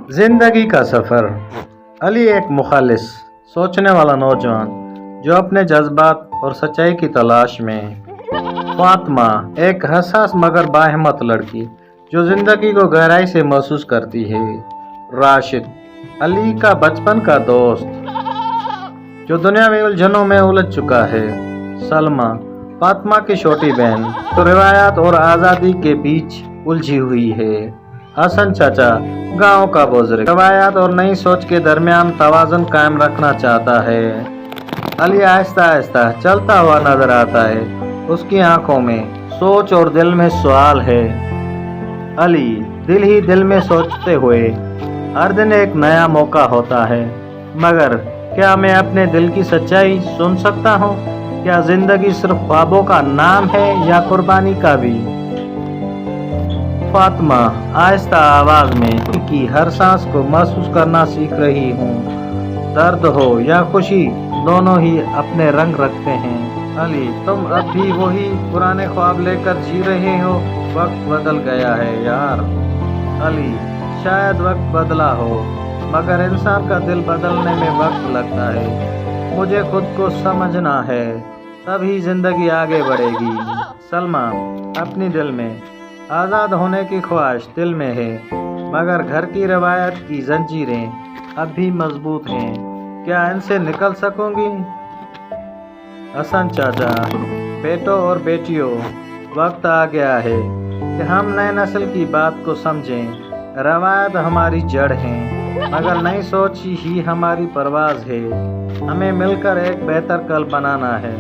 जिंदगी का सफ़र। अली एक मुखालिस सोचने वाला नौजवान जो अपने जज्बात और सच्चाई की तलाश में। फातिमा एक हसास मगर बाहिम्मत लड़की जो जिंदगी को गहराई से महसूस करती है। राशिद अली का बचपन का दोस्त जो दुनिया में उलझनों में उलझ चुका है। सलमा फातिमा की छोटी बहन तो रिवायात और आज़ादी के बीच उलझी हुई है। हसन चाचा गांव का बुजुर्ग रवायात और नई सोच के दरमियान तवाज़ुन कायम रखना चाहता है। अली आहिस्ता आहिस्ता चलता हुआ नजर आता है। उसकी आंखों में सोच और दिल में सवाल है। अली दिल ही दिल में सोचते हुए हर दिन एक नया मौका होता है। मगर क्या मैं अपने दिल की सच्चाई सुन सकता हूँ? क्या जिंदगी सिर्फ ख्वाबों का नाम है या कुर्बानी का भी? फातिमा आहिस्ता आवाज में कि हर सांस को महसूस करना सीख रही हूँ। दर्द हो या खुशी दोनों ही अपने रंग रखते हैं। अली तुम अब भी वही पुराने ख्वाब लेकर जी रहे हो? वक्त बदल गया है यार। अली शायद वक्त बदला हो मगर इंसान का दिल बदलने में वक्त लगता है। मुझे खुद को समझना है तभी जिंदगी आगे बढ़ेगी। सलमा अपनी दिल में आज़ाद होने की ख्वाहिश दिल में है मगर घर की रवायत की जंजीरें अब भी मजबूत हैं। क्या इनसे निकल सकूंगी? हसन चाचा बेटों और बेटियों वक्त आ गया है कि हम नए नस्ल की बात को समझें। रवायत हमारी जड़ है मगर नई सोच ही हमारी परवाज़ है। हमें मिलकर एक बेहतर कल बनाना है।